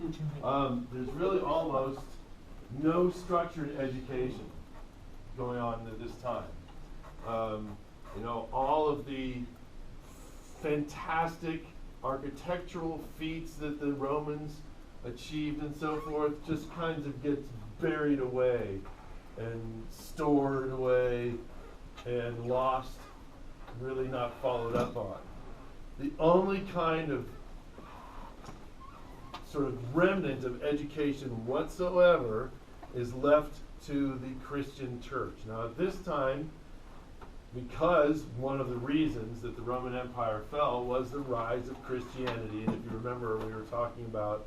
There's really almost no structured education going on at this time. All of the fantastic architectural feats that the Romans achieved and so forth just kind of gets buried away and stored away and lost, really not followed up on. The only kind of sort of remnant of education whatsoever is left to the Christian church. Now at this time, because one of the reasons that the Roman Empire fell was the rise of Christianity, and if you remember, we were talking about,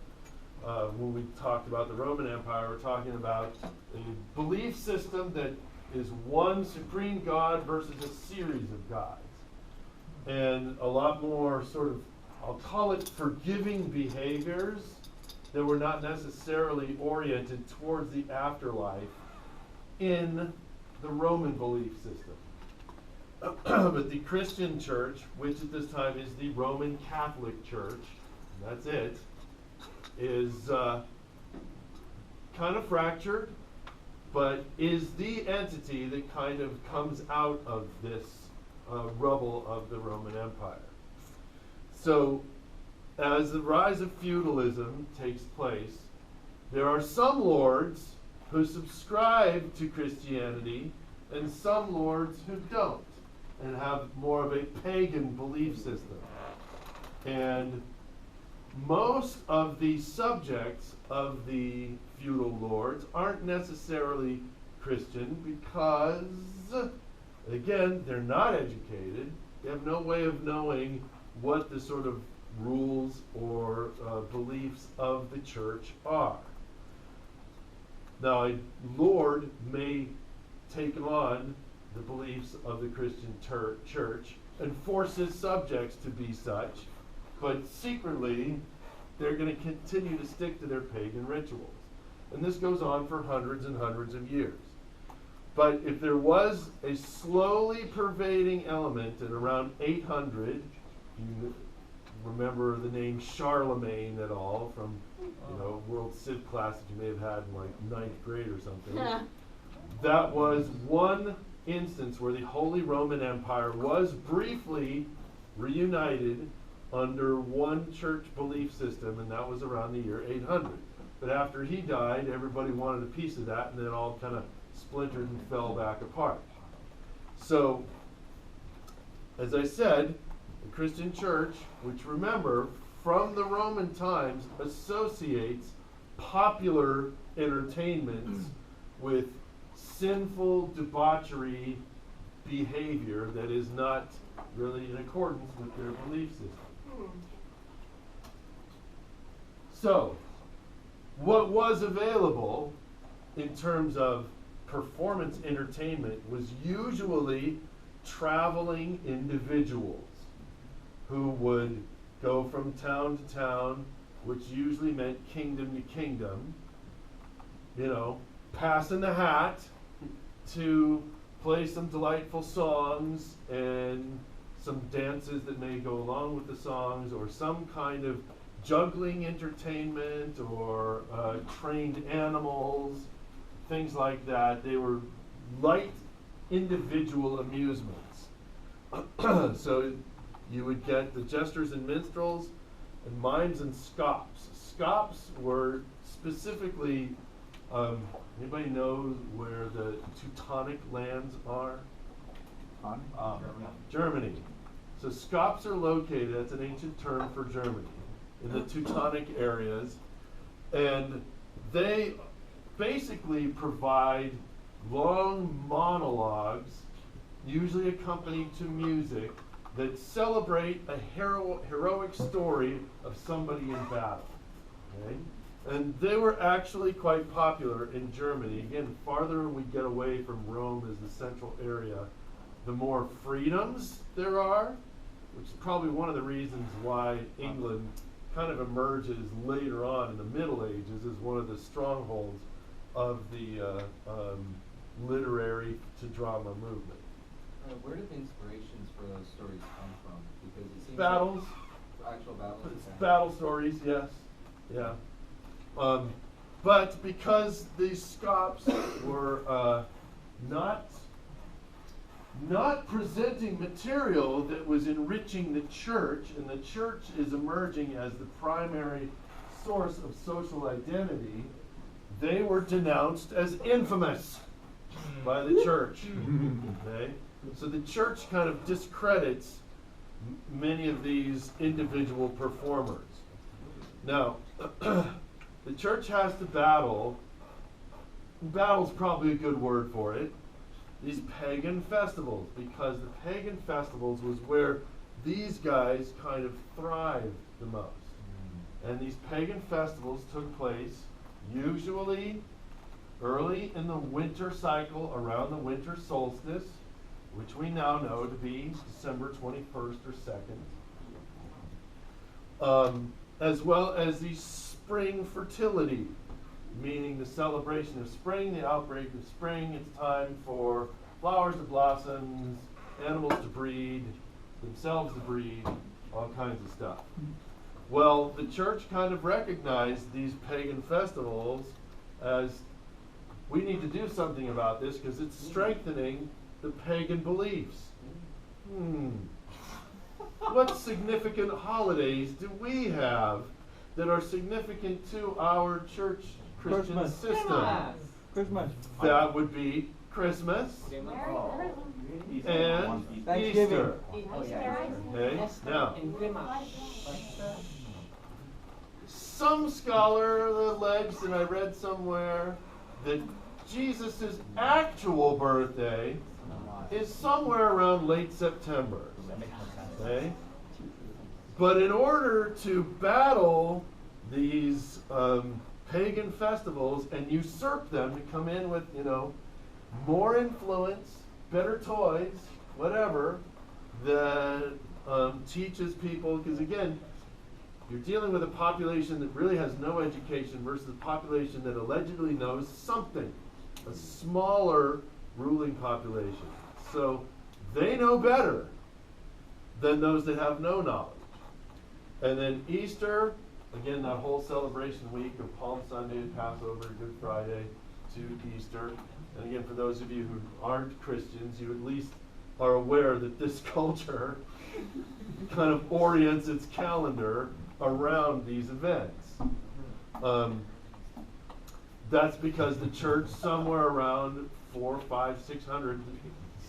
when we talked about the Roman Empire, we're talking about a belief system that is one supreme God versus a series of gods. And a lot more sort of, I'll call it forgiving behaviors that were not necessarily oriented towards the afterlife in the Roman belief system. But the Christian church, which at this time is the Roman Catholic Church, that's it, is kind of fractured, but is the entity that kind of comes out of this rubble of the Roman Empire. So, as the rise of feudalism takes place, there are some lords who subscribe to Christianity and some lords who don't, and have more of a pagan belief system. And most of the subjects of the feudal lords aren't necessarily Christian because, again, they're not educated. They have no way of knowing what the sort of rules or beliefs of the church are. Now, a lord may take on the beliefs of the Christian church and force his subjects to be such, but secretly they're going to continue to stick to their pagan rituals. And this goes on for hundreds and hundreds of years. But if there was a slowly pervading element at around 800, you remember the name Charlemagne at all from World Civ class that you may have had in like 9th grade or something. That was one instance where the Holy Roman Empire was briefly reunited under one church belief system, and that was around the year 800. But after he died, everybody wanted a piece of that, and then all kind of splintered and fell back apart. So, as I said, the Christian church, which remember, from the Roman times, associates popular entertainments with sinful debauchery behavior that is not really in accordance with their belief system. So, what was available in terms of performance entertainment was usually traveling individuals who would go from town to town, which usually meant kingdom to kingdom, passing the hat to play some delightful songs and some dances that may go along with the songs, or some kind of juggling entertainment, or trained animals, things like that. They were light individual amusements. So you would get the jesters and minstrels and mimes and scops. Scops were specifically, anybody knows where the Teutonic lands are? Germany. So scops are located, that's an ancient term for Germany, in the Teutonic areas, and they basically provide long monologues, usually accompanied to music, that celebrate a heroic story of somebody in battle. Okay? And they were actually quite popular in Germany. Again, the farther we get away from Rome as the central area, the more freedoms there are, which is probably one of the reasons why England kind of emerges later on in the Middle Ages as one of the strongholds of the literary to drama movement. Where did the inspirations for those stories come from? Because it seems battles. Like actual battles. It's battle stories, yes. Yeah. But because these scops were not presenting material that was enriching the church, and the church is emerging as the primary source of social identity, they were denounced as infamous by the church. Okay? So the church kind of discredits many of these individual performers. Now, the church has to battle's probably a good word for it, these pagan festivals, because the pagan festivals was where these guys kind of thrived the most. And these pagan festivals took place usually early in the winter cycle, around the winter solstice, which we now know to be December 21st or 2nd, as well as the spring fertility, meaning the celebration of spring, the outbreak of spring. It's time for flowers to blossom, animals to breed, themselves to breed, all kinds of stuff. Well, the church kind of recognized these pagan festivals as, we need to do something about this because it's strengthening the pagan beliefs. What significant holidays do we have that are significant to our church Christian Christmas. system? Christmas. That would be Christmas and Easter. Okay? Now, some scholar alleged, and I read somewhere, that Jesus' actual birthday is somewhere around late September. Okay? But in order to battle these pagan festivals and usurp them, to come in with, more influence, better toys, whatever, that teaches people, because again, you're dealing with a population that really has no education versus a population that allegedly knows something, a smaller ruling population. So they know better than those that have no knowledge. And then Easter, again, that whole celebration week of Palm Sunday, Passover, Good Friday to Easter. And again, for those of you who aren't Christians, you at least are aware that this culture kind of orients its calendar around these events. That's because the church somewhere around 400, 500, 600,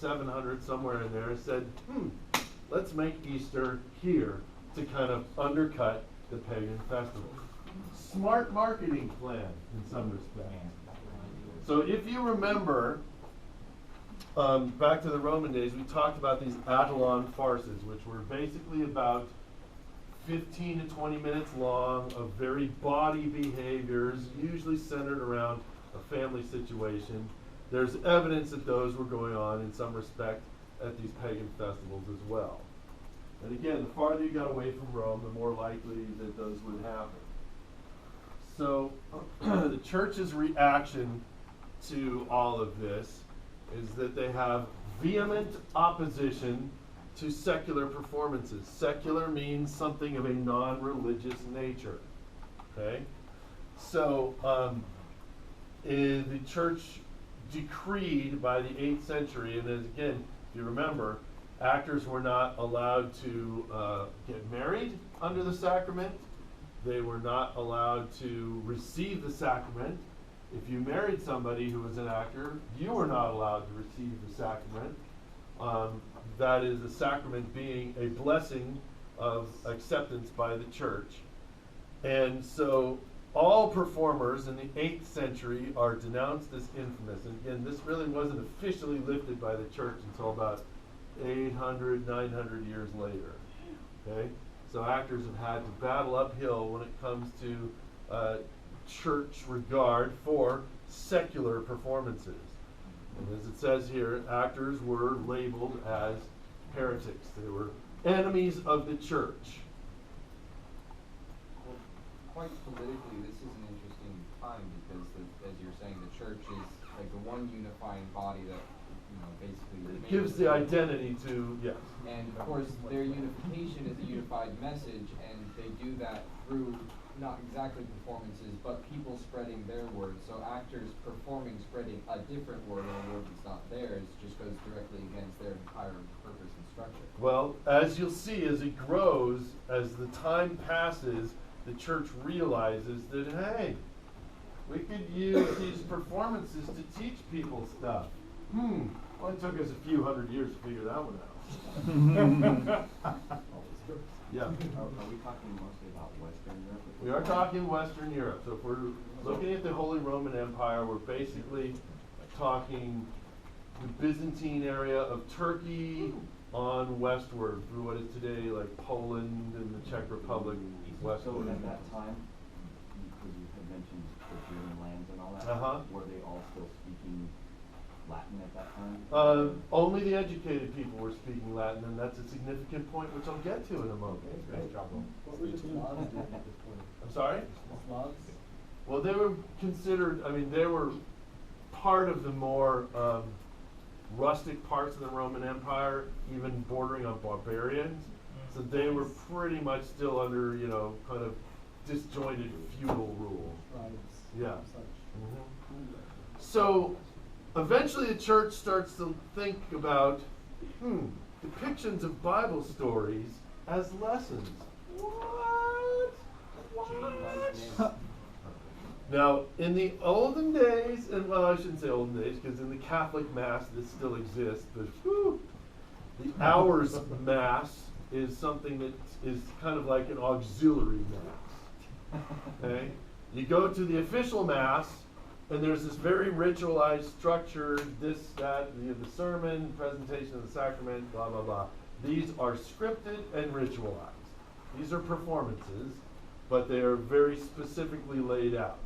700, somewhere in there, said, let's make Easter here to kind of undercut the pagan festival. Smart marketing plan in some respects. So if you remember, back to the Roman days, we talked about these Attalon farces, which were basically about 15 to 20 minutes long of very bawdy behaviors, usually centered around a family situation. There's evidence that those were going on in some respect at these pagan festivals as well. And again, the farther you got away from Rome, the more likely that those would happen. So the church's reaction to all of this is that they have vehement opposition to secular performances. Secular means something of a non-religious nature. Okay? So the church decreed by the 8th century, and as again, if you remember, actors were not allowed to get married under the sacrament. They were not allowed to receive the sacrament. If you married somebody who was an actor, you were not allowed to receive the sacrament. That is, the sacrament being a blessing of acceptance by the church. And so all performers in the 8th century are denounced as infamous. And again, this really wasn't officially lifted by the church until about 800, 900 years later. Okay? So actors have had to battle uphill when it comes to church regard for secular performances. And as it says here, actors were labeled as heretics. They were enemies of the church. Well, quite politically, this is an interesting time because, as you're saying, the church is like the one unifying body that, basically It gives the identity to, yes. And of course, their unification is a unified message, and they do that through not exactly performances, but people spreading their word. So actors performing, spreading a different word, or a word that's not theirs, just goes directly against their entire purpose and structure. Well, as you'll see, as it grows, as the time passes, the church realizes that, hey, we could use these performances to teach people stuff. Well, it took us a few hundred years to figure that one out. Yeah. Are we talking mostly about Western Europe? We are talking Western Europe. So if we're looking at the Holy Roman Empire, we're basically talking the Byzantine area of Turkey on westward through what is today like Poland and the Czech Republic So westward. at that time, because you had mentioned the German lands and all that, were they all still speaking Latin at that time? Only the educated people were speaking Latin, and that's a significant point, which I'll get to in a moment. What were the Slavs doing at this point? I'm sorry? The Slavs? Well, they were considered, I mean, they were part of the more rustic parts of the Roman Empire, even bordering on barbarians. So they were pretty much still under, you know, kind of disjointed feudal rule. Tribes. Yeah. and such. So eventually the church starts to think about, depictions of Bible stories as lessons. What? Now, in the olden days, and well, I shouldn't say olden days, because in the Catholic Mass this still exists, but the Hours Mass is something that is kind of like an auxiliary Mass. Okay? You go to the official Mass, and there's this very ritualized structure, this, that, you have the sermon, presentation of the sacrament, blah, blah, blah. These are scripted and ritualized. These are performances, but they are very specifically laid out.